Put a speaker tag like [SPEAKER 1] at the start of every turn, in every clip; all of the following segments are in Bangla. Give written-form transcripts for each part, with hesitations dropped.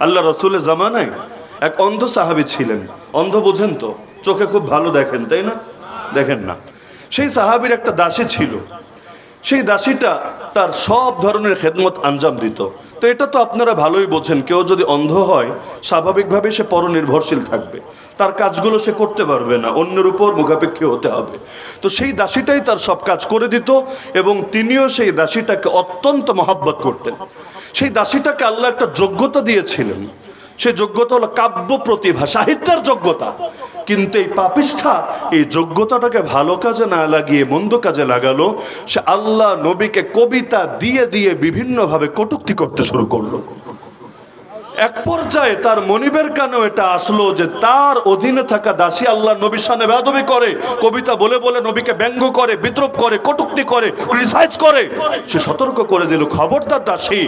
[SPEAKER 1] আল্লাহ রসুলের জামানায় এক অন্ধ সাহাবী ছিলেন। অন্ধ বোঝেন তো, চোখে খুব ভালো দেখেন, তাই না? দেখেন না। সেই সাহাবীর একটা দাসী ছিল। সেই দাসীটা তার সব ধরনের খেদমত আঞ্জাম দিত। তো এটা তো আপনারা ভালোই বোঝেন, কেউ যদি অন্ধ হয় স্বাভাবিকভাবে সে পরনির্ভরশীল থাকবে, তার কাজগুলো সে করতে পারবে না, অন্যের উপর মুখাপেক্ষী হতে হবে। তো সেই দাসীটাই তার সব কাজ করে দিত এবং তিনিও সেই দাসীটাকে অত্যন্ত মহব্বত করতেন। সেই দাসীটাকে আল্লাহ একটা যোগ্যতা দিয়েছিলেন। সেই যোগ্যতা হলো কাব্য প্রতিভা, সাহিত্যের যোগ্যতা। কিন্তু এই পাপিষ্ঠা এই যোগ্যতাটাকে ভালো কাজে না লাগিয়ে মন্দ কাজে লাগালো। সে আল্লাহ নবীকে কবিতা দিয়ে দিয়ে বিভিন্নভাবে কটূক্তি করতে শুরু করলো। এক পর্যায়ে তার মনিবের কানেও এটা আসলো যে তার অধীনে থাকা দাসী আল্লাহ নবীর সামনে বেয়াদবি করে, কবিতা বলে বলে নবীকে ব্যঙ্গ করে, বিদ্রুপ করে, কটূক্তি করে, ক্রিটিসাইজ করে। সে সতর্ক করে দিল, খবরদার দাসী,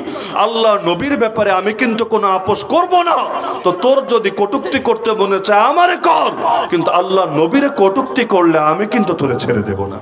[SPEAKER 1] আল্লাহ নবীর ব্যাপারে আমি কিন্তু কোনো আপোষ করব না। তো তোর যদি কটূক্তি করতে মনে চায় আমারে কর, কিন্তু আল্লাহ নবীরে কটূক্তি করলে আমি কিন্তু তোরে ছেড়ে দেব না।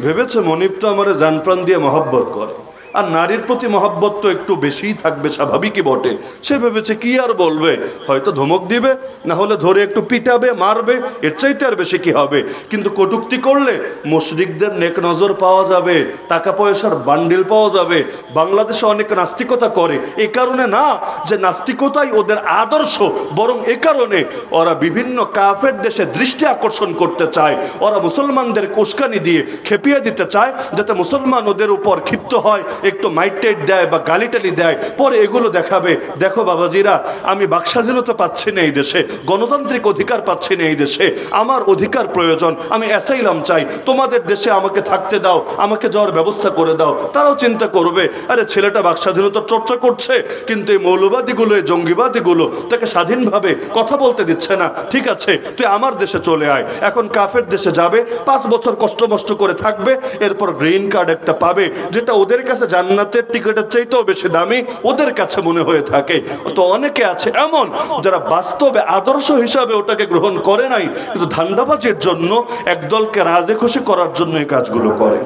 [SPEAKER 1] ভেবেছে মনিব তো আমারে জান প্রাণ দিয়ে মহব্বত করে, আর নারীর প্রতি মহব্বত তো একটু বেশিই থাকবে, স্বাভাবিকই বটে। সে ভেবেছে কি আর বলবে, হয়তো ধমক দিবে, না হলে ধরে একটু পিটাবে, মারবে, এর চাইতে আর বেশি কি হবে। কিন্তু কটূক্তি করলে মুশরিকদের নেক নজর পাওয়া যাবে, টাকা পয়সার বান্ডিল পাওয়া যাবে। বাংলাদেশে অনেক নাস্তিকতা করে, এ কারণে না যে নাস্তিকতাই ওদের আদর্শ, বরং এ কারণে ওরা বিভিন্ন কাফের দেশে দৃষ্টি আকর্ষণ করতে চায়। ওরা মুসলমানদের উস্কানি দিয়ে খেপিয়ে দিতে চায়, যাতে মুসলমান ওদের উপর ক্ষিপ্ত হয়, একটু মাইটেট দেয় বা গালিটালি দেয়, পরে এগুলো দেখাবে, দেখো বাবাজিরা, আমি বাকস্বাধীনতা পাচ্ছি না এই দেশে, গণতান্ত্রিক অধিকার পাচ্ছি না এই দেশে, আমার অধিকার প্রয়োজন, আমি অ্যাসাইলাম চাই, তোমাদের দেশে আমাকে থাকতে দাও, আমাকে যাওয়ার ব্যবস্থা করে দাও। তারাও চিন্তা করবে, আরে ছেলেটা বাকস্বাধীনতার চর্চা করছে, কিন্তু এই মৌলবাদীগুলো, এই জঙ্গিবাদীগুলো তাকে স্বাধীনভাবে কথা বলতে দিচ্ছে না। ঠিক আছে, তুই আমার দেশে চলে আয়। এখন কাফের দেশে যাবে, 5 বছর কষ্ট মষ্ট করে থাকবে, এরপর গ্রিন কার্ড একটা পাবে, যেটা ওদের কাছে জান্নাতের টিকিটের চাইতেও বেশি দামি ওদের কাছে মনে হয়ে থাকে। তো অনেকে আছে এমন যারা বাস্তবে আদর্শ হিসাবে ওটাকে গ্রহণ করে নাই, কিন্তু ধান্দাবাজির জন্য একদলকে রাজে খুশি করার জন্য এই কাজগুলো করে।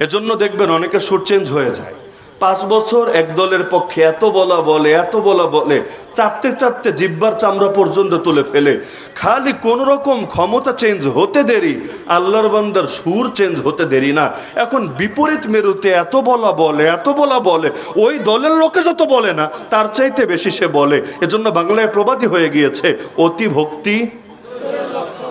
[SPEAKER 1] এজন্য দেখবেন অনেকের সুর চেঞ্জ হয়ে যায়। 5 বছর এক দলের পক্ষে এত বলা বলে, এত বলা বলে, চাপতে চাপতে জিব্বার চামড়া পর্যন্ত তুলে ফেলে। খালি কোন রকম ক্ষমতা চেঞ্জ হতে দেরি, আল্লাহর বান্দার সুর চেঞ্জ হতে দেরি না। এখন বিপরীত মেরুতে এত বলা বলে, এত বলা বলে, ওই দলের লোকে যত বলে না তার চাইতে বেশি সে বলে। এজন্য বাংলায় প্রবাদই হয়ে গিয়েছে, অতি ভক্তি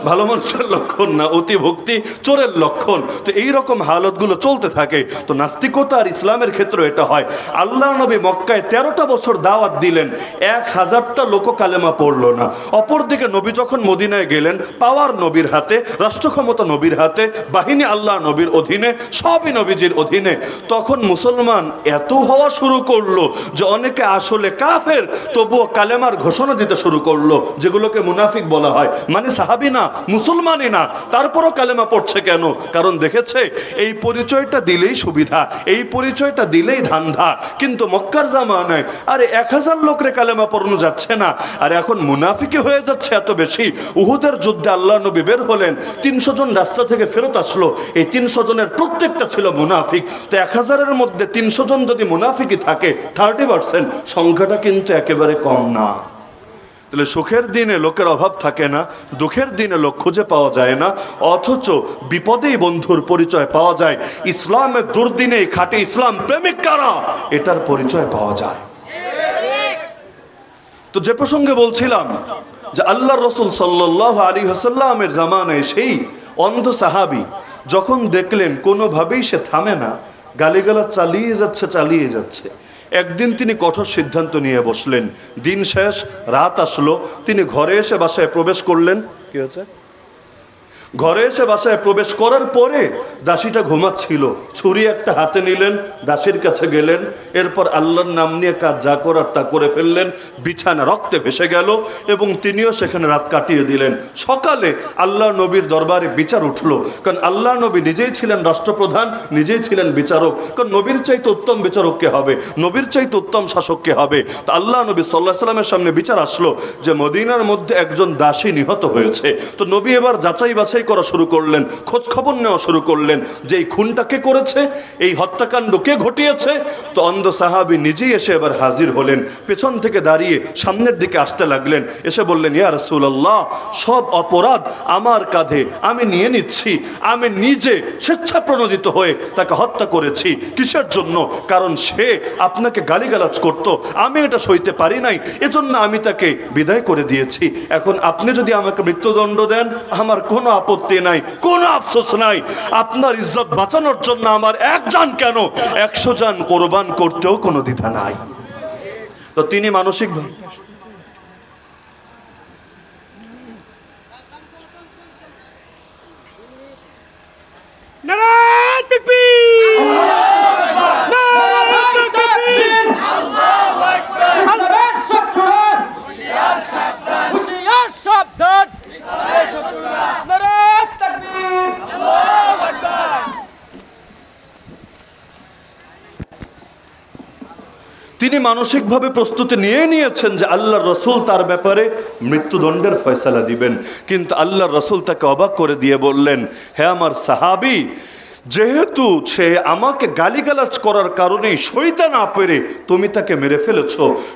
[SPEAKER 1] ভালো মানুষের লক্ষণ না, অতি ভক্তি চোরের লক্ষণ। তো এইরকম হালতগুলো চলতে থাকে। তো নাস্তিকতা আর ইসলামের ক্ষেত্রে এটা হয়। আল্লাহ নবী মক্কায় 13টা বছর দাওয়াত দিলেন, 1000টা লোক কালেমা পড়লো না। অপরদিকে নবী যখন মদিনায় গেলেন, পাওয়ার নবীর হাতে, রাষ্ট্র ক্ষমতা নবীর হাতে, বাহিনী আল্লাহ নবীর অধীনে, সবই নবীজির অধীনে। তখন মুসলমান এত হওয়া শুরু করলো যে অনেকে আসলে কাফের, তবুও কালেমার ঘোষণা দিতে শুরু করলো, যেগুলোকে মুনাফিক বলা হয়, মানে সাহাবী না, মুসলমানই না, তারপরও কালেমা পড়ছে কেন? কারণ দেখেছে এই পরিচয়টা দিলেই সুবিধা, এই পরিচয়টা দিলেই ধান্ধা। কিন্তু মক্কার জামানায় আরে 1000 লোকরে কালেমা পড়ানো যাচ্ছে না, আর এখন মুনাফিকি হয়ে যাচ্ছে এত বেশি। উহুদের যুদ্ধে আল্লাহ নবী বের হলেন, 300 জন রাস্তা থেকে ফেরত আসলো, এই 300 জনের প্রত্যেকটা ছিল মুনাফিক। তো 1000-এর মধ্যে 300 জন যদি মুনাফিকই থাকে, 30%, সংখ্যাটা কিন্তু একেবারে কম না। তাহলে সুখের দিনে লোকের অভাব থাকে না, দুঃখের দিনে লোক খুঁজে পাওয়া যায় না, অথচ বিপদেই বন্ধুর পরিচয় পাওয়া যায়। ইসলামের দুর্দিনে খাঁটি ইসলাম প্রেমিক কারা, এটার পরিচয় পাওয়া যায়। তো যে প্রসঙ্গে বলছিলাম যে আল্লাহ রসুল সাল্লাল্লাহু আলাইহি ওয়াসাল্লামের জামানায় সেই অন্ধ সাহাবী যখন দেখলেন কোনোভাবেই সে থামে না, গালিগালাজ চালিয়ে যাচ্ছে, একদিন তিনি কঠোর সিদ্ধান্ত নিয়ে বসলেন। দিন শেষ, রাত আসলো, তিনি ঘরে এসে বাসায় প্রবেশ করলেন। কি হচ্ছে? ঘরে এসে বাসায় প্রবেশ করার পরে দাসীটা ঘুমাচ্ছিল, ছুরি একটা হাতে নিলেন, দাসীর কাছে গেলেন, এরপর আল্লাহর নাম নিয়ে কাজ যা করার তা করে ফেললেন। বিছানা রক্তে ভেসে গেল এবং তিনিও সেখানে রাত কাটিয়ে দিলেন। সকালে আল্লাহ নবীর দরবারে বিচার উঠলো, কারণ আল্লাহ নবী নিজেই ছিলেন রাষ্ট্রপ্রধান, নিজেই ছিলেন বিচারক। কারণ নবীর চাইতে উত্তম বিচারক কে হবে, নবীর চাইতে উত্তম শাসক কে হবে? তো আল্লাহ নবী সাল্লাল্লাহু আলাইহি ওয়াসাল্লামের সামনে বিচার আসলো যে মদিনার মধ্যে একজন দাসী নিহত হয়েছে। তো নবী এবার যাচাই বাছাই যাচাই করা শুরু করলেন, খোঁজ খবর নেওয়া শুরু করলেন যে এই খুনটা কে করেছে, এই হত্যাকাণ্ড কে ঘটিয়েছে। তো অন্ধ সাহাবী নিজেই এসে এবার হাজির হলেন, পেছন থেকে দাঁড়িয়ে সামনের দিকে আসতে লাগলেন, এসে বললেন, ইয়া রাসূলুল্লাহ, সব অপরাধ আমার কাঁধে, আমি নিয়ে নিচ্ছি। আমি নিজে স্বেচ্ছাপ্রণোদিত হয়ে তাকে হত্যা করেছি। কিসের জন্য? কারণ সে আপনাকে গালিগালাজ করত, আমি এটা সইতে পারি নাই, এজন্য আমি তাকে বিদায় করে দিয়েছি। এখন আপনি যদি আমাকে মৃত্যুদণ্ড দেন আমার কোনো আপত্তি নাই, কোনো আফসোস নাই। আপনার ইজ্জত বাঁচানোর জন্য আমার এক জান কেন 100 জান কোরবান করতেও কোনো দ্বিধা নাই। তো তিনি মানসিক
[SPEAKER 2] নারায়ে তাকবীর, নারায়ে তাকবীর, আল্লাহু আকবার। আল্লাহর শত্রুরা হুঁশিয়ার সাবধান, হুঁশিয়ার সাবধান, আল্লাহর শত্রুরা। নারায়ে তাকবীর, আল্লাহু আকবার।
[SPEAKER 1] তিনি মানসিকভাবে প্রস্তুতি নিয়ে নিয়েছেন যে আল্লাহর রসুল তার ব্যাপারে মৃত্যুদণ্ডের ফয়সালা দিবেন। কিন্তু আল্লাহর রসুল তাকে অবাক করে দিয়ে বললেন, হে আমার সাহাবী, যেহেতু সে আমাকে গালিগালাজ করার কারণেই সইতে না পেরে তুমি তাকে মেরে ফেলেছ,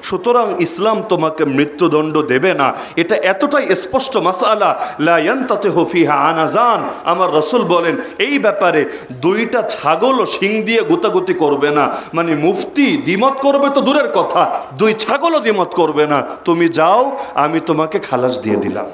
[SPEAKER 1] সুতরাং ইসলাম তোমাকে মৃত্যুদণ্ড দেবে না। এটা এতটাই স্পষ্ট মাসআলা, লা ইয়ানতাতিহু ফিহা আনাজান। আমার রাসূল বলেন এই ব্যাপারে দুইটা ছাগলও শিং দিয়ে গুতাগুতি করবে না। মানে মুফতি দ্বিমত করবে তো দূরের কথা, দুই ছাগলও দ্বিমত করবে না। তুমি যাও, আমি তোমাকে খালাস দিয়ে দিলাম।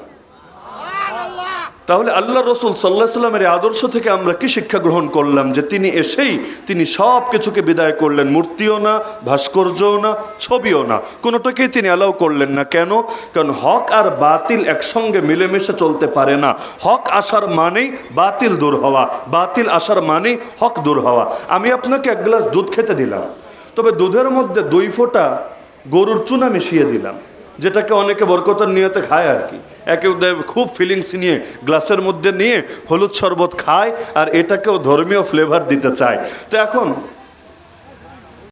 [SPEAKER 1] তাহলে আল্লাহ রসুল সাল্লাল্লাহু আলাইহি সাল্লামের আদর্শ থেকে আমরা কি শিক্ষা গ্রহণ করলাম? যে তিনি এসেই তিনি সব কিছুকে বিদায় করলেন, মূর্তিও না, ভাস্কর্যও না, ছবিও না, কোনোটাকেই তিনি অ্যালাউ করলেন না। কেন? কারণ হক আর বাতিল একসঙ্গে মিলেমিশে চলতে পারে না। হক আসার মানেই বাতিল দূর হওয়া, বাতিল আসার মানেই হক দূর হওয়া। আমি আপনাকে এক গ্লাস দুধ খেতে দিলাম, তবে দুধের মধ্যে 2 ফোঁটা গরুর চুনা মিশিয়ে দিলাম, যেটাকে অনেকে বরকতের নিয়তে খায় আর কি। একে খুব ফিলিংস নিয়ে গ্লাসের মধ্যে নিয়ে হলুদ শরবত খায়, আর এটাকেও ধর্মীয় ফ্লেভার দিতে চায়। তো এখন